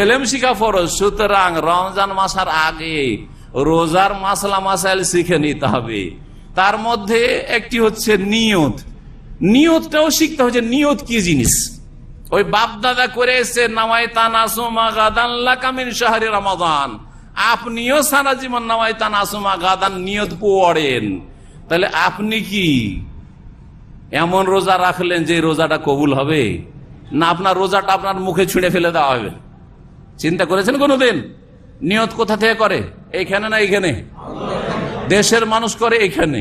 এলেম শিখা ফরজ। সুতরাং রমজান মাসের আগে রোজার মাসলা মাসাইল শিখে নিতে হবে। তার মধ্যে একটি হচ্ছে নিয়ত। নিয়তটাও শিখতে হচ্ছে, নিয়ত কি জিনিস। ওই বাপ দাদা করে এসে নাওয়াইতান আসুমা গাদান লাকা মিন শাহরি রমাদান, আপনিও সারা জীবন নাওয়াইতান আসুমা গাদান নিয়ত পড়েন। তাহলে আপনি কি এমন রোজা রাখলেন যে রোজাটা কবুল হবে? না আপনার রোজাটা আপনার মুখে ছুঁড়ে ফেলে দেওয়া হবে? চিন্তা করেছেন কোনোদিন? নিয়ত কোথা থেকে করে? এইখানে না এইখানে? দেশের মানুষ করে এইখানে,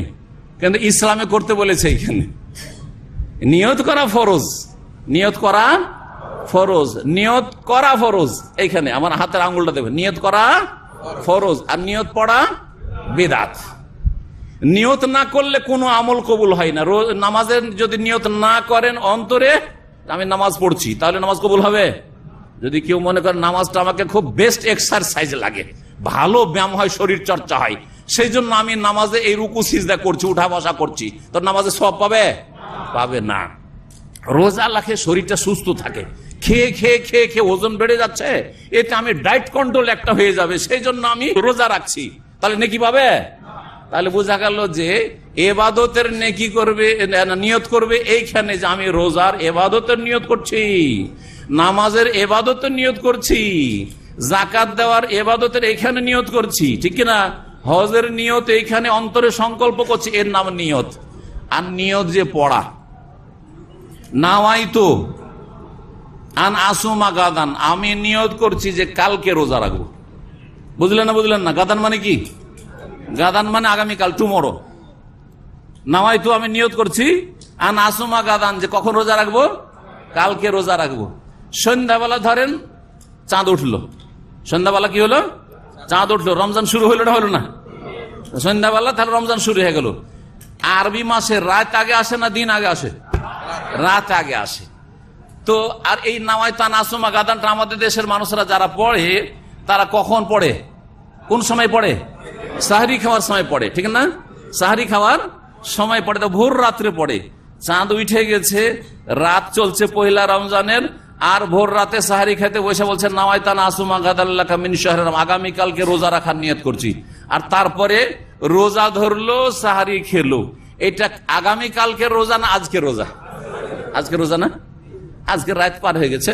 কিন্তু ইসলামে করতে বলেছে এইখানে। নিয়ত করা ফরজ, নিয়ত করা ফরজ, নিয়ত করা ফরজ। এইখানে আমার হাতের আঙ্গুলটা দেবে, নিয়ত করা ফরজ আর নিয়ত পড়া বিদআত। নিয়ত না করলে কোনো আমল কবুল হয় না। নামাজের যদি নিয়ত না করেন অন্তরে আমি নামাজ পড়ছি, তাহলে নামাজ কবুল হবে? যদি কেউ মনে করেন নামাজটা আমাকে খুব বেস্ট এক্সারসাইজ লাগে, ভালো ব্যায়াম হয়, শরীর চর্চা হয়, সেই জন্য আমি নামাজে এই রুকু সিজদা করছি, উঠা বসা করছি, তো নামাজে সওয়াব পাবে? পাবে না। রোজা রাখে শরীরটা সুস্থ থাকে। খেয়ে খেয়ে খেয়ে খেয়ে ওজন বেড়ে যাচ্ছে, এতে আমি ডায়েট কন্ট্রোল একটা হয়ে যাবে, সেই জন্য আমি রোজা রাখছি, তাহলে নেকি পাবে? তাহলে বোঝা গেল যে এবাদতের নেকি করবে, নিয়ত করবে এইখানে যে আমি রোজার এবাদতের নিয়ত করছি, নামাজের এবাদতের নিয়ত করছি, যাকাত দেওয়ার এবাদতের এইখানে নিয়ত করছি, ঠিক কিনা? হজের নিয়ত এইখানে অন্তরে সংকল্প করছি, এর নাম নিয়ত। আর নিয়ত যে পড়া, নাওয়াইতু আন আসুমা গাদান, আমি নিয়ত করছি যে কালকে রোজা রাখবো। বুঝলেন না? বুঝলেন না? গাদান মানে কি? গাদান মানে আগামীকাল, টুমরো। নাওয়াইতু আমি নিয়ত করছি, আন আসুমা গাদান, যে কখন রোজা রাখবো? কালকে রোজা রাখবো। সন্ধ্যাবেলা ধরেন চাঁদ উঠলো, সন্ধ্যাবেলা কি হলো? চাঁদ উঠলো, রমজান শুরু হইলো না? হলো না? সন্ধ্যাবেলা তাহলে রমজান শুরু হয়ে গেল। আরবি মাসে রাত আগে আসে না দিন আগে আসে? রাত আগে আসে। তো আর এই নাওয়াইতান আসুমা গাদানটা আমাদের দেশের মানুষরা যারা পড়ে, তারা কখন পড়ে? কোন সময় পড়ে? সাহরি খাওয়ার সময় পড়ে, ঠিক না? সাহরি খাওয়ার সময় পড়ে, তো ভোর রাত্রে পড়ে। চাঁদ উঠে গেছে, রাত চলছে পহিলা রমজানের, আর ভোর রাতে সাহারি খেতে বসে বলছে নাওয়াইতান আসুমা গাদাল্লাকা মিন শাহরি রমাদান, আগামীকালকে রোজা রাখার নিয়ত করছি। আর তারপরে রোজা ধরলো, সাহারি খেলো। এটা আগামীকালকে রোজা না আজকে রোজা? আজকে রোজা না? আজকের রাত পার হয়ে গেছে,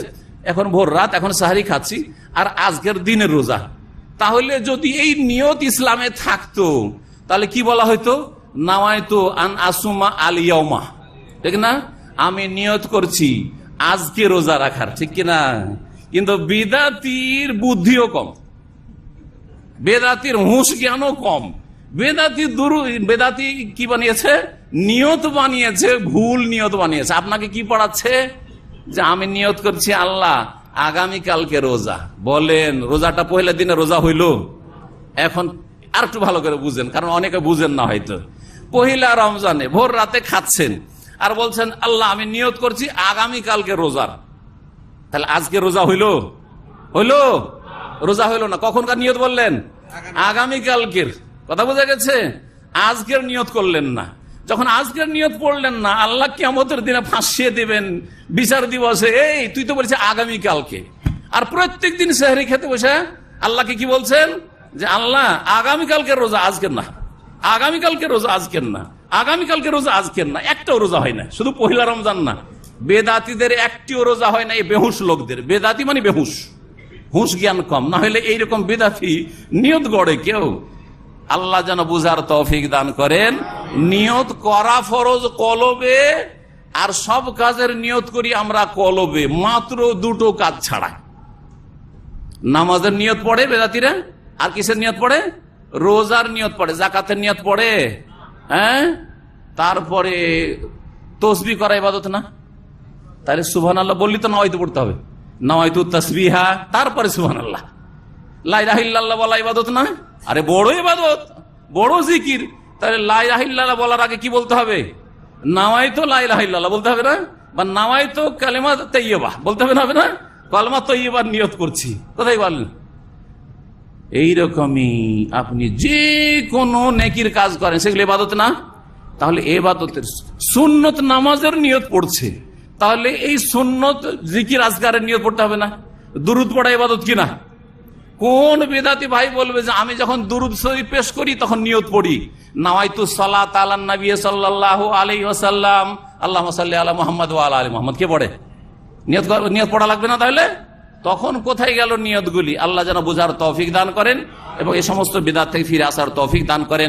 এখন ভোর রাত, এখন সাহারি খাচ্ছি, আর আজকের দিনের রোজা। তাহলে যদি এই নিয়ত ইসলামে থাকতো, তাহলে কি বলা হয়তো? নাওয়াইতু আন আসুমা আল ইয়াউমা, ঠিক না? আমি নিয়ত করছি আজকে রোজা রাখার, ঠিক কিনা? কিন্তু বিদাতির বুদ্ধিও কম, বেদাতির হুঁশ জ্ঞানও কম। বেদাতি কি বানিয়েছে? নিয়ত বানিয়েছে, ভুল নিয়ত বানিয়েছে। আপনাকে কি পড়াচ্ছে? যে আমি নিয়ত করছি আল্লাহ আগামীকালকে রোজা। বলেন রোজাটা পহেলা দিনে রোজা হইল? এখন আর একটু ভালো করে বুঝেন, কারণ অনেকে বুঝেন না হয়তো। পহিলা রমজানে ভোর রাতে খাচ্ছেন আর বলছেন আল্লাহ আমি নিয়ত করছি আগামীকালকে রোজার। তাহলে আজকে রোজা হইল? হইল? রোজা হইল না। কখনকার নিয়ত বললেন? আগামীকালকের। কথা বোঝা গেছে? আজকের নিয়ত করলেন না। যখন আজকের নিয়ত পড়লেন না, আল্লাহ কিয়ামতের দিনে ফাঁসিয়ে দিবেন বিচার দিবসে, এই তুই তো বলছিস আগামীকালকে। আর প্রত্যেক দিন সেহরি খেতে বসে আল্লাহকে কি বলছেন? যে আল্লাহ আগামীকালকে রোজা, আজকের না। আগামীকালকে রোজা, আজকের না। আগামীকালকে রোজা, আজকের না। একটাও রোজা হয় না। শুধু পহিলা রমজান না, বেদাতিদের একটিও রোজা হয় না। এই বেহুশ লোকদের, বেদাতি মানে বেহুশ, হুঁশ জ্ঞান কম। না হলে এইরকম বেদাতি নিয়ত গড়ে কেউ? আল্লাহ যেন বুঝার তৌফিক দান করেন। নিয়ত করা ফরজ কলবে, আর সব কাজের নিয়ত করি আমরা কলবে, মাত্র দুটো কাজ ছাড়া। নামাজের নিয়ত পড়ে বেদাতিরা, আর কিসের নিয়ত পড়ে? রোজার নিয়ত পড়ে, যাকাতের নিয়ত পড়ে, হ্যাঁ। তারপরে তসবিহ করা ইবাদত না? তাহলে সুবহানাল্লাহ বললি তো নাওয়াইতু পড়তে হবে, নাওয়াইতু তাসবিহা, তারপরে সুবহানাল্লাহ। লা ইলাহা ইল্লাল্লাহ বলা ইবাদত না? আরে বড় ইবাদত, বড় জিকির। তাহলে লা ইলাহা ইল্লাল্লাহ বলার আগে কি বলতে হবে? নাওয়াইতু লা ইলাহা ইল্লাল্লাহ বলতে হবে না? বা নাওয়াইতু কালিমা তাইয়্যিবা বলতে হবে না? হবে না? কালিমা তাইয়্যিবার নিয়ত করছি, কোথায় বলেন? এইরকমই আপনি যে কোনো নেকির কাজ করেন, সেগুলো ইবাদত না? তাহলে ইবাদতের সুন্নত নামাজের নিয়ত পড়ছে, তাহলে এই সুন্নত জিকির আজকারের নিয়ত পড়তে হবে না? দুরুদ পড়া ইবাদত কিনা? কোন বেদাতি ভাই বলবে যে আমি যখন দুরুদ শরীফ পেশ করি তখন নিয়ত পড়ি, নাওয়াইতু সালাত আলান নবী সাল্লাল্লাহু আলাইহি ওয়াসাল্লাম, আল্লাহুম্মা সাল্লি আলা মুহাম্মদ ওয়া আলা আলি মুহাম্মদ, কে পড়ে? নিয়ত পড়া লাগবে না? তাহলে তখন কোথায় গেল নিয়তগুলি? আল্লাহ যেন বোঝার তৌফিক দান করেন এবং এই সমস্ত বিদআত থেকে ফিরে আসার তৌফিক দান করেন।